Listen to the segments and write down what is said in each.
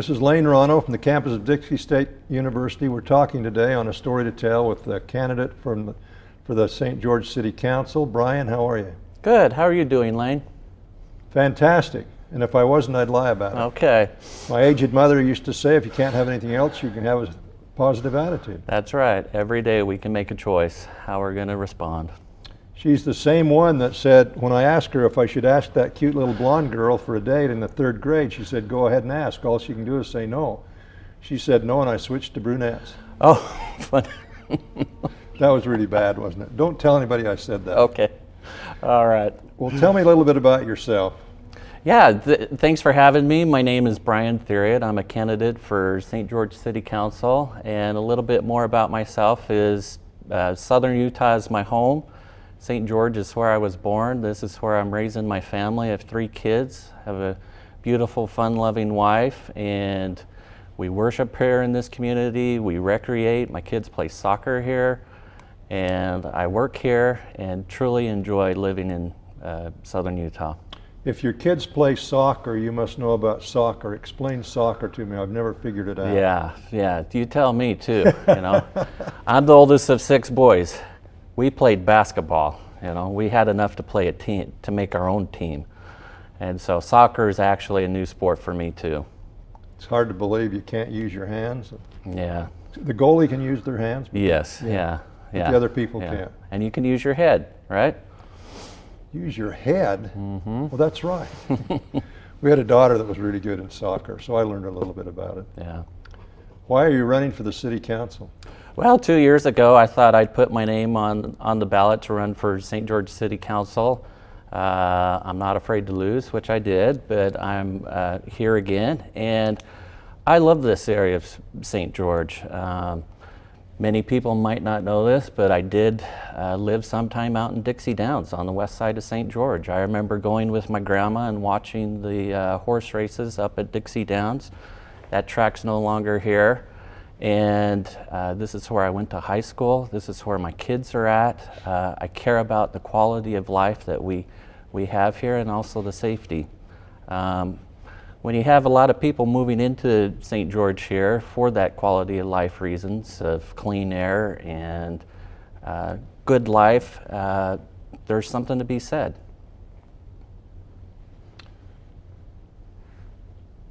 This is Lane Rano from the campus of Dixie State University. We're talking today on A Story to Tell with the candidate for the St. George City Council. Bryan, how are you? Good. How are you doing, Lane? Fantastic. And if I wasn't, I'd lie about it. Okay. My aged mother used to say, if you can't have anything else, you can have a positive attitude. That's right. Every day we can make a choice how we're going to respond. She's the same one that said, when I asked her if I should ask that cute little blonde girl for a date in the 3rd grade, she said, go ahead and ask. All she can do is say no. She said no, and I switched to brunettes. Oh, funny. That was really bad, wasn't it? Don't tell anybody I said that. Okay. All right. Well, tell me a little bit about yourself. Yeah, thanks for having me. My name is Bryan Thiriot. I'm a candidate for St. George City Council, and a little bit more about myself is Southern Utah is my home. St. George is where I was born. This is where I'm raising my family. I have 3 kids, have a beautiful, fun-loving wife, and we worship here in this community. We recreate. My kids play soccer here, and I work here and truly enjoy living in Southern Utah. If your kids play soccer, you must know about soccer. Explain soccer to me. I've never figured it out. Yeah. You tell me too. I'm the oldest of 6 boys. We played basketball. We had enough to play a team, to make our own team. And so soccer is actually a new sport for me too. It's hard to believe you can't use your hands. Yeah. The goalie can use their hands? Yes, yeah. But the other people can't. And you can use your head, right? Use your head? Mm-hmm. Well, that's right. We had a daughter that was really good in soccer, so I learned a little bit about it. Yeah. Why are you running for the city council? Well, 2 years ago, I thought I'd put my name on the ballot to run for St. George City Council. I'm not afraid to lose, which I did, but I'm here again, and I love this area of St. George. Many people might not know this, but I did live sometime out in Dixie Downs on the west side of St. George. I remember going with my grandma and watching the horse races up at Dixie Downs. That track's no longer here. And this is where I went to high school. This is where my kids are at. I care about the quality of life that we have here, and also the safety. When you have a lot of people moving into St. George here for that quality of life reasons of clean air and good life, there's something to be said.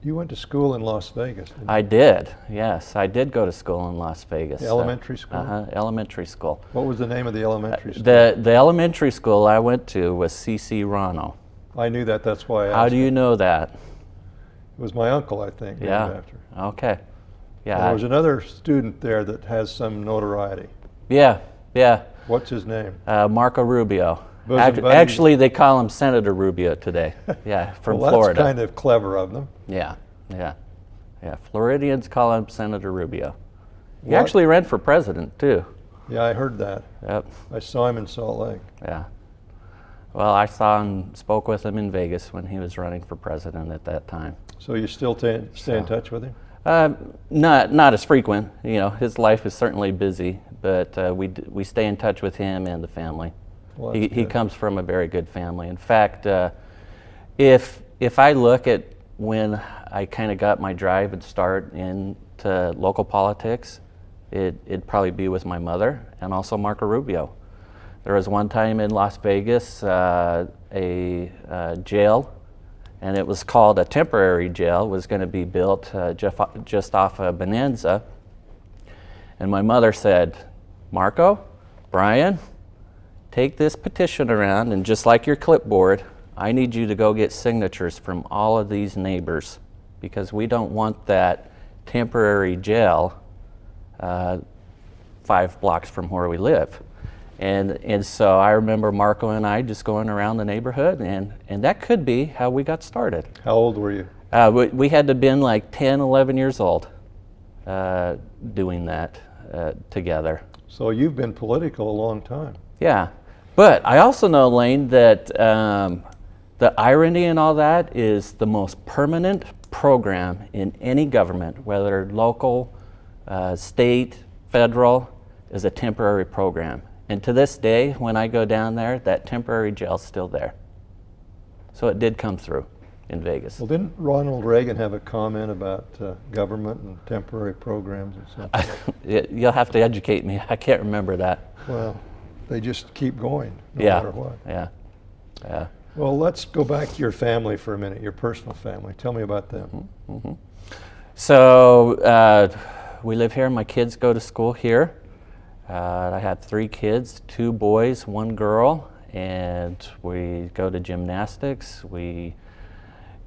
You went to school in Las Vegas, didn't you? I did, yes. I did go to school in Las Vegas. Elementary school? Elementary school. What was the name of the elementary school? The elementary school I went to was C.C. Rano. I knew that, that's why I asked. How do you know that? It was my uncle, I think, named after. Okay. Yeah. And there was another student there that has some notoriety. Yeah. What's his name? Marco Rubio. Actually, they call him Senator Rubio today. Yeah, from well, Florida. That's kind of clever of them. Yeah. Floridians call him Senator Rubio. He actually ran for president too. Yeah, I heard that. Yep. I saw him in Salt Lake. Yeah. Well, I saw and spoke with him in Vegas when he was running for president at that time. So you still stay in touch with him? Not as frequent. His life is certainly busy, but we stay in touch with him and the family. Well, he comes from a very good family. In fact, if I look at when I kind of got my drive and start into local politics, it'd probably be with my mother and also Marco Rubio. There was one time in Las Vegas, a jail, and it was called a temporary jail, was going to be built just off of Bonanza. And my mother said, Marco, Bryan, take this petition around, and just like your clipboard, I need you to go get signatures from all of these neighbors, because we don't want that temporary jail 5 blocks from where we live. And so I remember Marco and I just going around the neighborhood, and that could be how we got started. How old were you? We had to have been like 10, 11 years old doing that together. So you've been political a long time. Yeah, but I also know, Lane, that the irony in all that is the most permanent program in any government, whether local, state, federal, is a temporary program. And to this day, when I go down there, that temporary jail's still there. So it did come through. in Vegas. Well, didn't Ronald Reagan have a comment about government and temporary programs or something? You'll have to educate me. I can't remember that. Well, they just keep going no Yeah. matter what. Yeah. Well, let's go back to your family for a minute, your personal family. Tell me about them. So we live here. My kids go to school here. I have 3 kids, 2 boys, 1 girl, and we go to gymnastics. We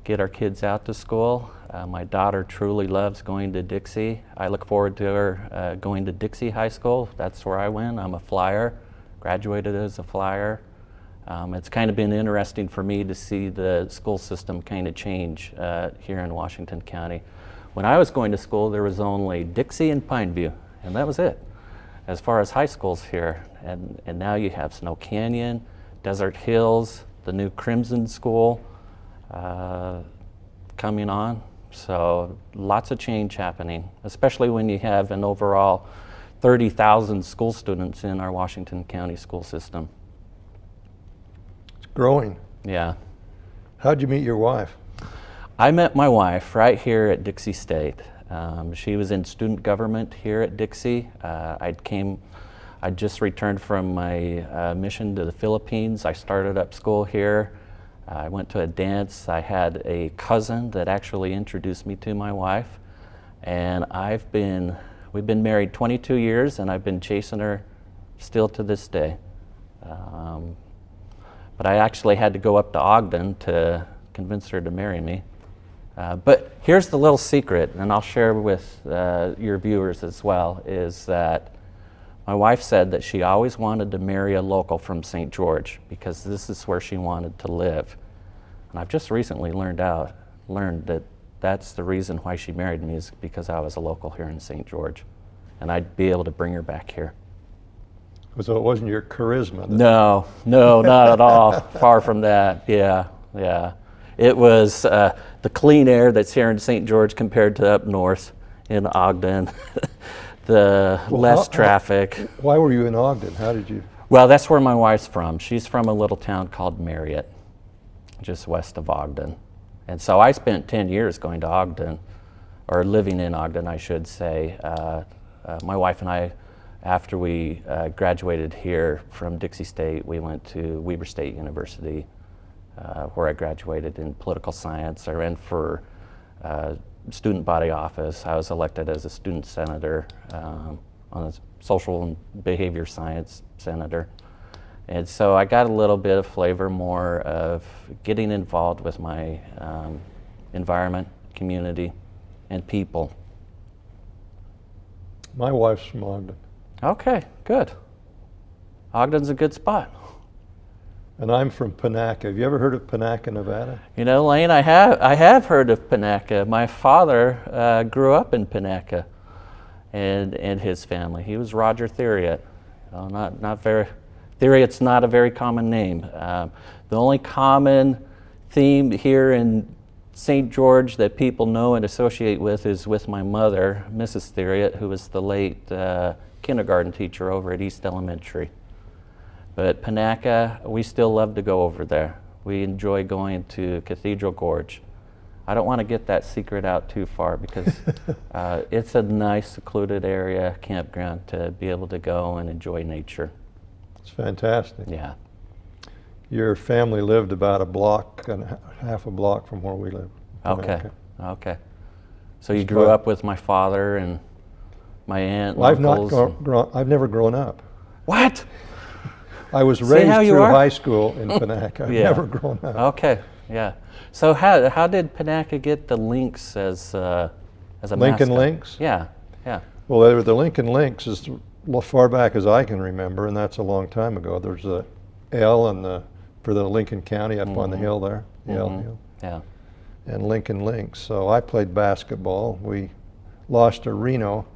get our kids out to school. My daughter truly loves going to Dixie. I look forward to her going to Dixie High School. That's where I went. I'm a flyer, graduated as a flyer. It's kind of been interesting for me to see the school system kind of change here in Washington County. When I was going to school, there was only Dixie and Pineview, and that was it as far as high schools here. And now you have Snow Canyon, Desert Hills, the new Crimson School coming on. So lots of change happening, especially when you have an overall 30,000 school students in our Washington County school system. It's growing. Yeah. How'd you meet your wife? I met my wife right here at Dixie State. She was in student government here at Dixie. I'd just returned from my mission to the Philippines. I started up school here. I went to a dance. I had a cousin that actually introduced me to my wife. And we've been married 22 years, and I've been chasing her still to this day. But I actually had to go up to Ogden to convince her to marry me. But here's the little secret, and I'll share with your viewers as well, is that my wife said that she always wanted to marry a local from St. George because this is where she wanted to live. And I've just recently learned that that's the reason why she married me, is because I was a local here in St. George. And I'd be able to bring her back here. So it wasn't your charisma? No, not at all. Far from that. Yeah. It was the clean air that's here in St. George compared to up north in Ogden. Less traffic. Why were you in Ogden? How did you? Well, that's where my wife's from. She's from a little town called Thiriot, just west of Ogden. And so I spent 10 years going to Ogden, or living in Ogden, I should say. My wife and I, after we graduated here from Dixie State, we went to Weber State University, where I graduated in political science. I ran for student body office. I was elected as a student senator on the social and behavior science senator. And so I got a little bit of flavor more of getting involved with my environment, community, and people. My wife's from Ogden. Okay, good. Ogden's a good spot. And I'm from Panaca. Have you ever heard of Panaca, Nevada? You know, Lane, I have heard of Panaca. My father grew up in Panaca, and his family. He was Roger Thiriot. Thiriot's not a very common name. The only common theme here in St. George that people know and associate with is with my mother, Mrs. Thiriot, who was the late kindergarten teacher over at East Elementary. But Panaca, we still love to go over there. We enjoy going to Cathedral Gorge. I don't want to get that secret out too far because it's a nice secluded area, campground, to be able to go and enjoy nature. It's fantastic. Yeah. Your family lived about a block and half a block from where we live. Okay. So you grew up with my father and my aunt. Well, uncles I've never grown up. What? I was raised through high school in Panaca. I've never grown up. Okay, yeah. So how did Panaca get the Lynx as a Lincoln mascot? Lynx? Yeah. Well, they were the Lincoln Lynx as far back as I can remember, and that's a long time ago. There's a L for the Lincoln County up on the hill there, the L hill. Yeah. And Lincoln Lynx. So I played basketball. We lost to Reno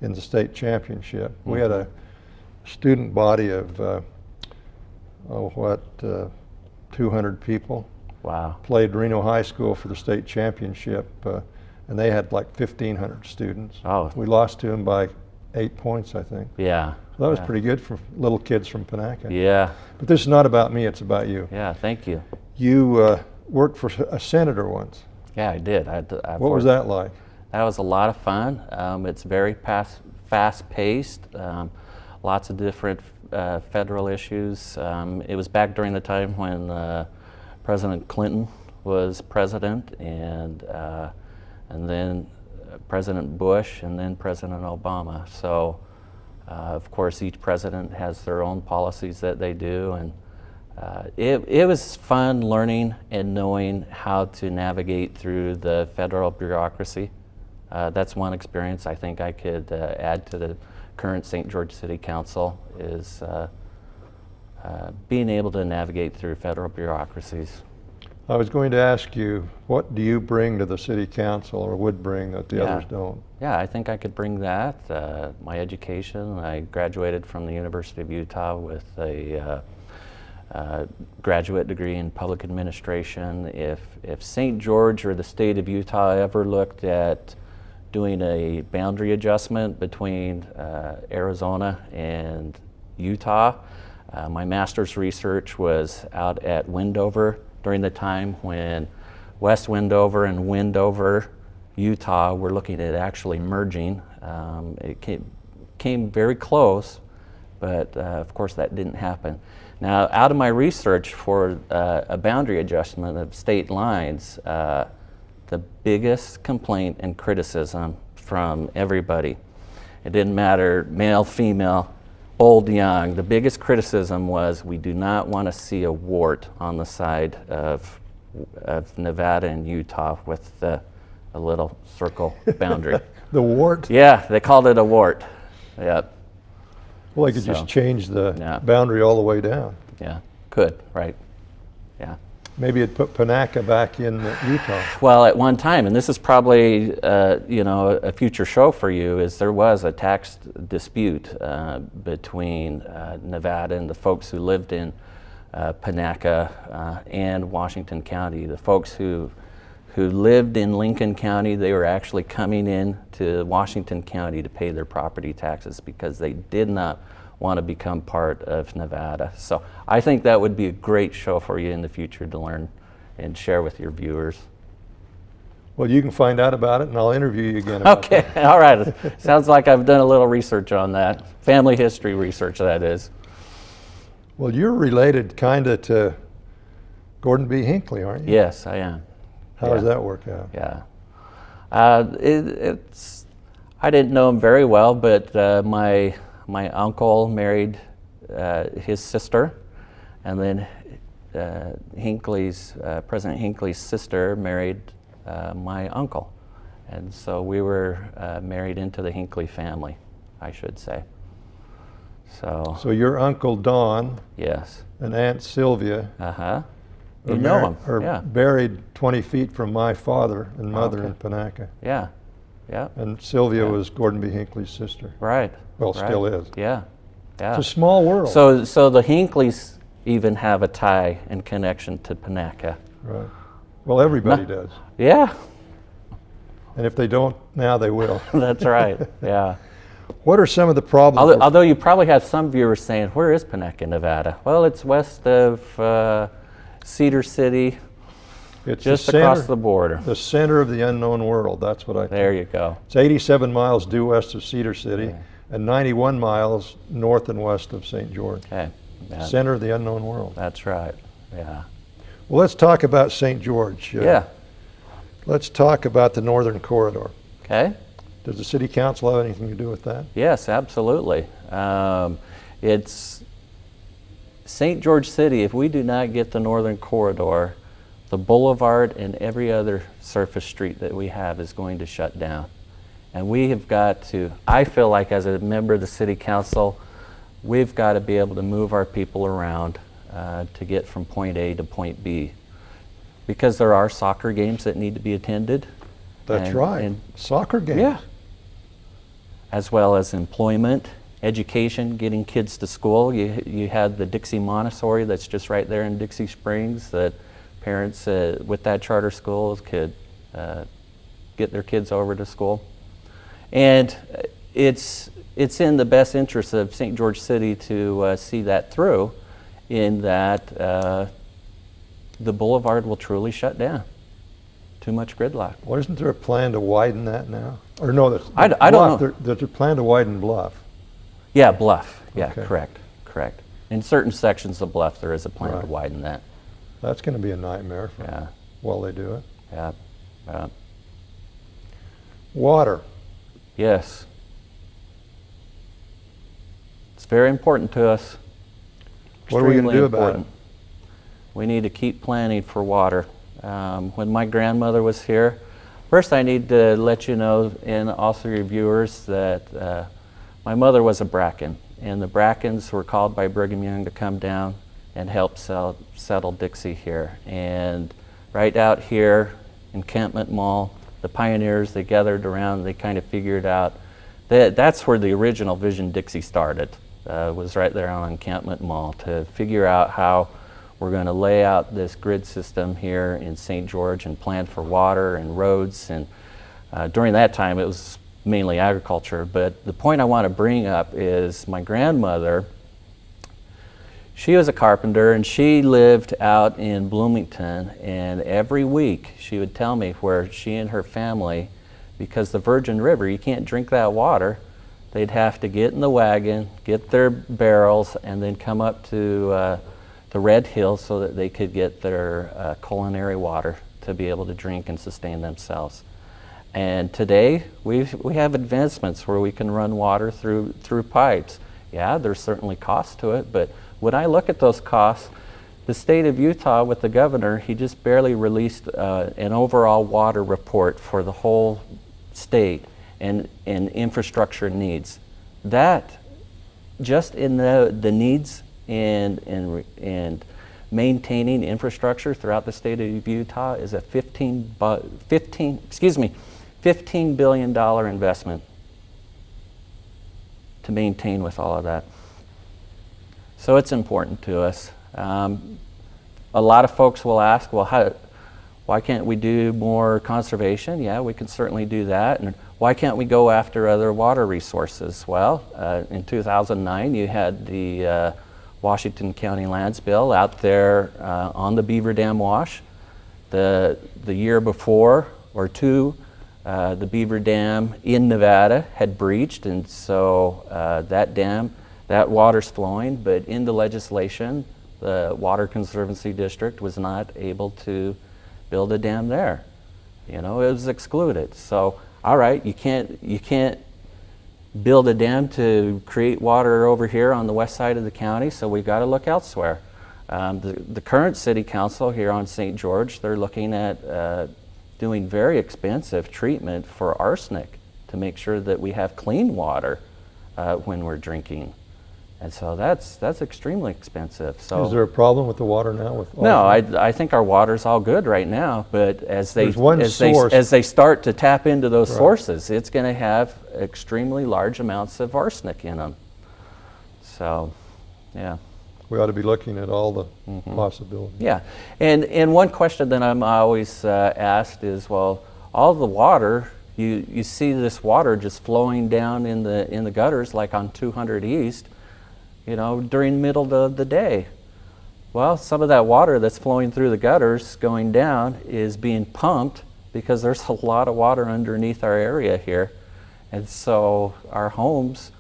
in the state championship. We had a student body of 200 people. Wow. Played Reno High School for the state championship, and they had like 1,500 students. Oh. We lost to them by 8 points, I think. Yeah. So that was pretty good for little kids from Panaca. Yeah. But this is not about me, it's about you. Yeah, thank you. You worked for a senator once. Yeah, I did. What was that like? That was a lot of fun. It's very fast-paced, lots of different federal issues. It was back during the time when President Clinton was president, and then President Bush, and then President Obama. So, of course, each president has their own policies that they do, and it was fun learning and knowing how to navigate through the federal bureaucracy. That's one experience I think I could add to the current St. George City Council, is being able to navigate through federal bureaucracies. I was going to ask you, what do you bring to the city council, or would bring, that the others don't? Yeah, I think I could bring that. My education, I graduated from the University of Utah with a graduate degree in public administration. If St. George or the state of Utah ever looked at doing a boundary adjustment between Arizona and Utah, my master's research was out at Wendover during the time when West Wendover and Wendover, Utah were looking at actually merging. It came very close, but of course that didn't happen. Now, out of my research for a boundary adjustment of state lines, the biggest complaint and criticism from everybody, it didn't matter male, female, old, young, the biggest criticism was we do not want to see a wart on the side of Nevada and Utah with a little circle boundary. The wart? Yeah, they called it a wart. Yep. Well, they could just change the boundary all the way down. Yeah, could, right. Yeah. Maybe it'd put Panaca back in Utah. Well, at one time, and this is probably a future show for you, is there was a tax dispute between Nevada and the folks who lived in Panaca and Washington County. The folks who lived in Lincoln County, they were actually coming in to Washington County to pay their property taxes because they did not want to become part of Nevada. So I think that would be a great show for you in the future to learn and share with your viewers. Well, you can find out about it, and I'll interview you again about Okay, that. all right. Sounds like I've done a little research on that. Family history research, that is. Well, you're related kind of to Gordon B. Hinckley, aren't you? Yes, I am. How does that work out? Yeah. I didn't know him very well, but my uncle married his sister, and then President Hinckley's sister married my uncle. And so we were married into the Hinckley family, I should say. So your Uncle Don yes. and Aunt Sylvia You know him. are Yeah. buried 20 feet from my father and mother Okay. in Panaca. Yeah. Yeah. And Sylvia was Gordon B. Hinckley's sister. Right. Well, right. still is. Yeah. Yeah. It's a small world. So the Hinkleys even have a tie and connection to Panaca. Right. Well, everybody does. Yeah. And if they don't now, they will. That's right. Yeah. What are some of the problems? Although you probably have some viewers saying, "Where is Panaca, Nevada?" Well, it's west of Cedar City, It's just the across center, the border. the center of the unknown world. That's what I think. There you go. It's 87 miles due west of Cedar City and 91 miles north and west of St. George. Okay. Yeah, Center of the unknown world. that's right. Yeah. Well, let's talk about St. George. Yeah. Let's talk about the Northern Corridor. Okay. Does the City Council have anything to do with that? Yes, absolutely. It's St. George City. If we do not get the Northern Corridor, the boulevard and every other surface street that we have is going to shut down. And we have got to, I feel like as a member of the City Council, we've got to be able to move our people around to get from point A to point B. Because there are soccer games that need to be attended. That's and- right. and- Soccer games. yeah. As well as employment, education, getting kids to school. You had the Dixie Montessori that's just right there in Dixie Springs that parents with that charter schools could get their kids over to school. And it's in the best interest of St. George City to see that through, in that the boulevard will truly shut down. Too much gridlock. Well, isn't there a plan to widen that now? Or no, I don't know. There's a plan to widen Bluff. Yeah, Bluff. Yeah, Okay. correct. In certain sections of Bluff, there is a plan to Right. widen that. That's going to be a nightmare Yeah, while they do it. yeah. Water. Yes. It's very important to us. What are we going to Extremely do about it? important. We need to keep planning for water. When my grandmother was here, first I need to let you know, and also your viewers, that my mother was a Bracken, and the Brackens were called by Brigham Young to come down and help settle Dixie here. And right out here, Encampment Mall, the pioneers, they gathered around, they kind of figured out that that's where the original Vision Dixie started, was right there on Encampment Mall, to figure out how we're going to lay out this grid system here in St. George and plan for water and roads. And during that time, it was mainly agriculture. But the point I want to bring up is my grandmother, she was a carpenter, and she lived out in Bloomington, and every week she would tell me where she and her family, because the Virgin River, you can't drink that water, they'd have to get in the wagon, get their barrels, and then come up to the Red Hill so that they could get their culinary water to be able to drink and sustain themselves. And today we have advancements where we can run water through pipes. Yeah, there's certainly cost to it, but when I look at those costs, the state of Utah, with the governor, he just barely released an overall water report for the whole state and infrastructure needs. That, just in the needs and maintaining infrastructure throughout the state of Utah, is a $15 billion investment to maintain with all of that. So it's important to us. A lot of folks will ask, well, why can't we do more conservation? Yeah, we can certainly do that. And why can't we go after other water resources? Well, in 2009, you had the Washington County Lands Bill out there on the Beaver Dam Wash. The year before or two, the Beaver Dam in Nevada had breached, and so that water's flowing, but in the legislation, the Water Conservancy District was not able to build a dam there. You know, it was excluded. So, all right, you can't build a dam to create water over here on the west side of the county, so we've got to look elsewhere. The current city council here on St. George, they're looking at doing very expensive treatment for arsenic to make sure that we have clean water when we're drinking. And so that's extremely expensive. So Is there a problem with the water now? no, I think our water's all good right now. But as they source. as they start to tap into those Right. sources, it's going to have extremely large amounts of arsenic in them. So, yeah. We ought to be looking at all the possibilities. Yeah, and one question that I'm always asked is, well, all the water, you see this water just flowing down in the gutters, like on 200 East, you know, during the middle of the day. Well, some of that water that's flowing through the gutters going down is being pumped because there's a lot of water underneath our area here, and so our homes.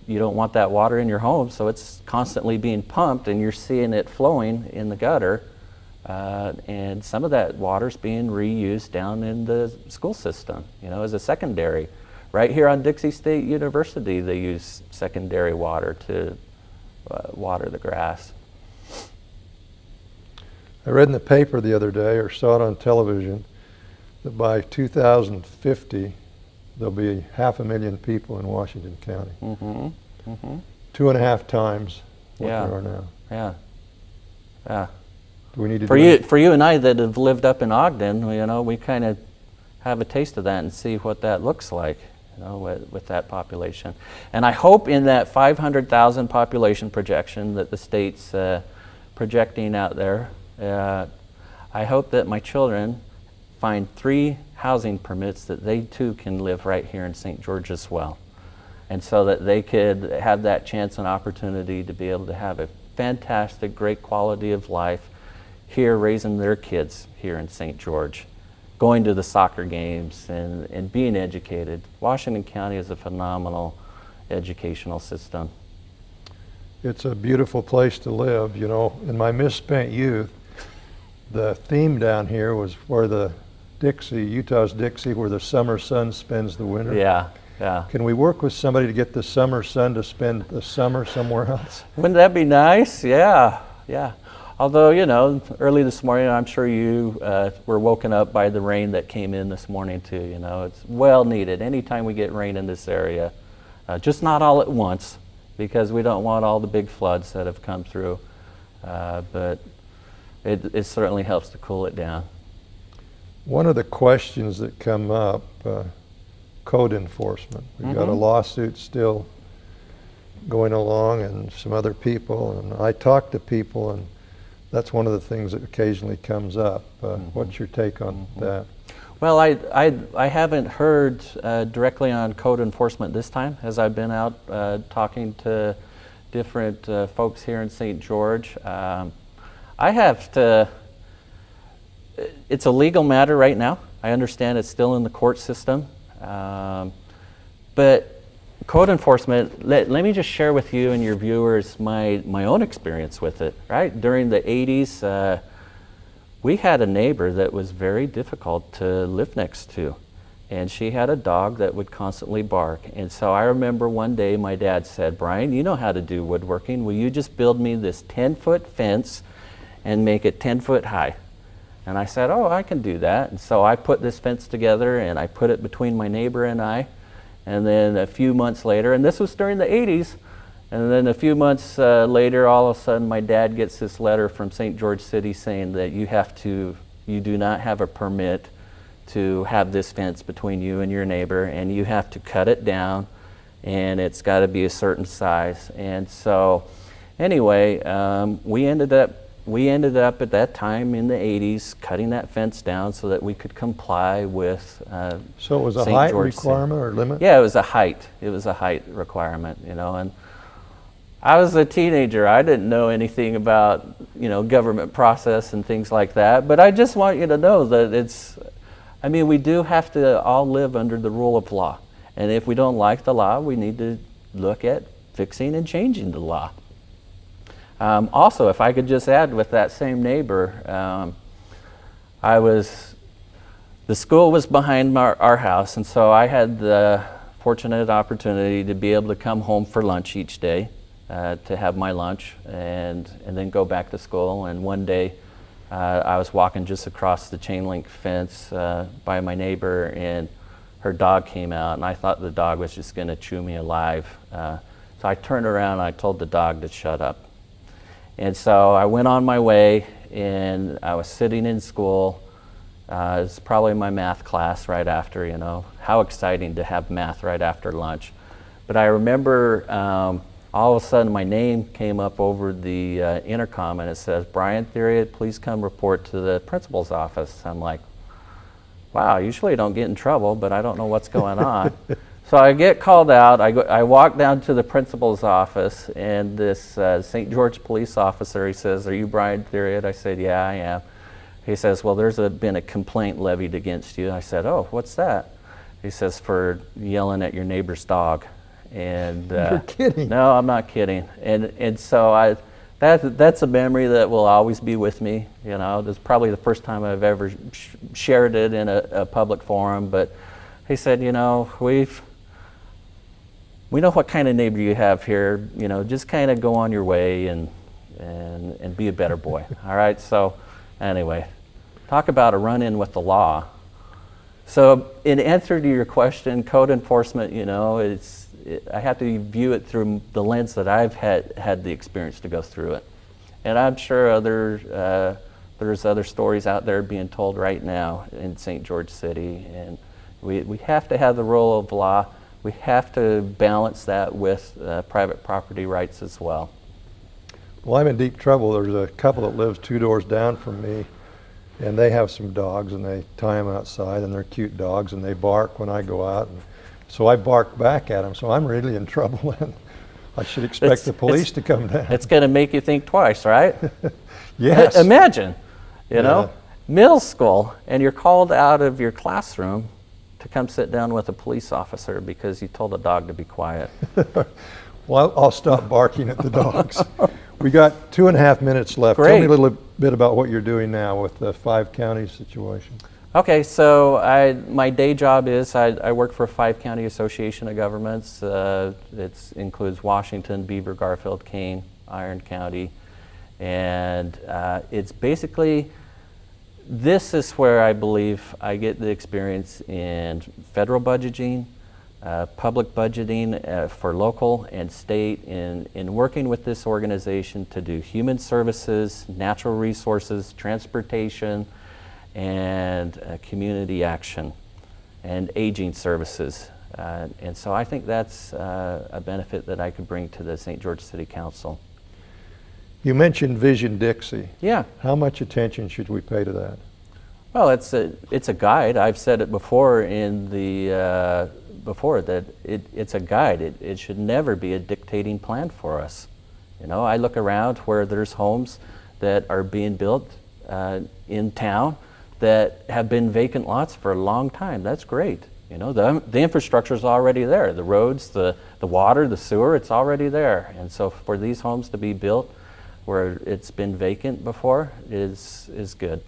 You don't want that water in your home, so it's constantly being pumped, and you're seeing it flowing in the gutter, and some of that water's being reused down in the school system, you know, as a secondary. Right here on Dixie State University, they use secondary water to water the grass. I read in the paper the other day, or saw it on television, that by 2050, there'll be 500,000 people in Washington County. 2.5 times what Yeah. there are now. Yeah. Do we need to For do you, it? for you and I that have lived up in Ogden, you know, we kind of have a taste of that and see what that looks like, you know, with that population. And I hope in that 500,000 population projection that the state's projecting out there, I hope that my children find 3 housing permits that they too can live right here in St. George as well. And so that they could have that chance and opportunity to be able to have a fantastic, great quality of life here raising their kids here in St. George, going to the soccer games and being educated. Washington County is a phenomenal educational system. It's a beautiful place to live. You know, in my misspent youth, the theme down here was where the Dixie, Utah's Dixie, where the summer sun spends the winter. Yeah, yeah. Can we work with somebody to get the summer sun to spend the summer somewhere else? Wouldn't that be nice? Yeah, yeah. Although, you know, early this morning, I'm sure you were woken up by the rain that came in this morning too. You know, it's well needed. Anytime we get rain in this area, just not all at once, because we don't want all the big floods that have come through. But it certainly helps to cool it down. One of the questions that come up, code enforcement. We've got a lawsuit still going along and some other people, and I talk to people, and that's one of the things that occasionally comes up. What's your take on that? Well, I haven't heard directly on code enforcement this time, as I've been out talking to different folks here in St. George. I have to, it's a legal matter right now. I understand it's still in the court system. But code enforcement, let me just share with you and your viewers my own experience with it, right? During the 80s, we had a neighbor that was very difficult to live next to. And she had a dog that would constantly bark. And so I remember one day my dad said, "Bryan, you know how to do woodworking. Will you just build me this 10-foot fence and make it 10 foot high?" And I said, "Oh, I can do that." And so I put this fence together and I put it between my neighbor and I. And then a few months later, and this was during the 80s, and then a few months later, all of a sudden my dad gets this letter from St. George City saying that you do not have a permit to have this fence between you and your neighbor, and you have to cut it down, and it's got to be a certain size. And so anyway, we ended up at that time in the 80s cutting that fence down so that we could comply with So it was a St. height George requirement or limit? Yeah, it was a height requirement, you know. And I was a teenager. I didn't know anything about, you know, government process and things like that. But I just want you to know that we do have to all live under the rule of law. And if we don't like the law, we need to look at fixing and changing the law. Also, if I could just add with that same neighbor, the school was behind our house, and so I had the fortunate opportunity to be able to come home for lunch each day, to have my lunch, and then go back to school. And one day, I was walking just across the chain link fence by my neighbor, and her dog came out, and I thought the dog was just going to chew me alive. So I turned around and I told the dog to shut up. And so I went on my way, and I was sitting in school. It was probably my math class right after, you know. How exciting to have math right after lunch. But I remember all of a sudden my name came up over the intercom, and it says, "Bryan Thiriot, please come report to the principal's office." I'm like, wow, usually I don't get in trouble, but I don't know what's going on. So I get called out. I walk down to the principal's office, and this St. George police officer, he says, "Are you Bryan Thiriot?" I said, "Yeah, I am." He says, "Well, there's been a complaint levied against you." I said, "Oh, what's that?" He says, "For yelling at your neighbor's dog." And You're kidding. No, I'm not kidding. And so that's a memory that will always be with me. You know, it's probably the first time I've ever shared it in a public forum. But he said, "You know, we know what kind of neighbor you have here. You know, just kind of go on your way and be a better boy." All right. So anyway, talk about a run-in with the law. So in answer to your question, code enforcement, you know, I have to view it through the lens that I've had the experience to go through it. And I'm sure there's other stories out there being told right now in St. George City. And we have to have the rule of law. We have to balance that with private property rights as well. Well, I'm in deep trouble. There's a couple that lives 2 doors down from me, and they have some dogs, and they tie them outside, and they're cute dogs, and they bark when I go out. And so I bark back at them, so I'm really in trouble, and I should expect the police to come down. It's going to make you think twice, right? Yes. Imagine. you know? Middle school, and you're called out of your classroom to come sit down with a police officer because you told a dog to be quiet. Well, I'll stop barking at the dogs. We got 2.5 minutes left. Great. Tell me a little bit about what you're doing now with the 5 county situation. Okay, so my day job is I work for 5 county association of governments. It includes Washington, Beaver, Garfield, Kane, Iron County, and it's basically, this is where I believe I get the experience in federal budgeting, public budgeting for local and state, in working with this organization to do human services, natural resources, transportation, and community action and aging services. And so I think that's a benefit that I could bring to the St. George City Council. You mentioned Vision Dixie. Yeah. How much attention should we pay to that? Well, it's a guide. I've said it before in the that it's a guide. It should never be a dictating plan for us. You know, I look around where there's homes that are being built in town that have been vacant lots for a long time. That's great. You know, the infrastructure is already there. The roads, the water, the sewer, it's already there. And so for these homes to be built where it's been vacant before is good.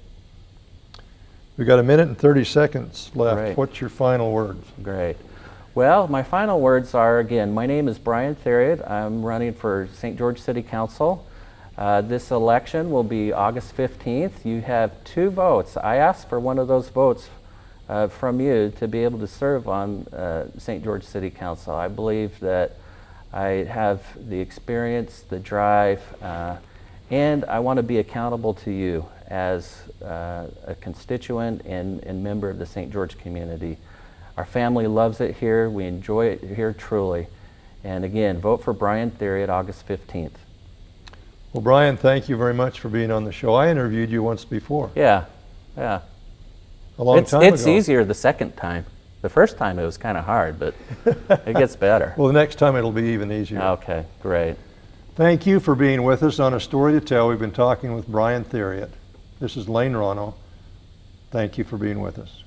We've got 1 minute and 30 seconds left. Great. What's your final words? Great. Well, my final words are, again, my name is Bryan Thiriot. I'm running for St. George City Council. This election will be August 15th. You have 2 votes. I asked for one of those votes from you to be able to serve on St. George City Council. I believe that I have the experience, the drive, and I want to be accountable to you as a constituent and member of the St. George community. Our family loves it here. We enjoy it here truly. And again, vote for Bryan Thiriot August 15th. Well, Bryan, thank you very much for being on the show. I interviewed you once before. Yeah. A long time ago. It's easier the second time. The first time it was kind of hard, but it gets better. Well, the next time it'll be even easier. Okay, great. Thank you for being with us on A Story to Tell. We've been talking with Bryan Thiriot. This is Lane Ronno. Thank you for being with us.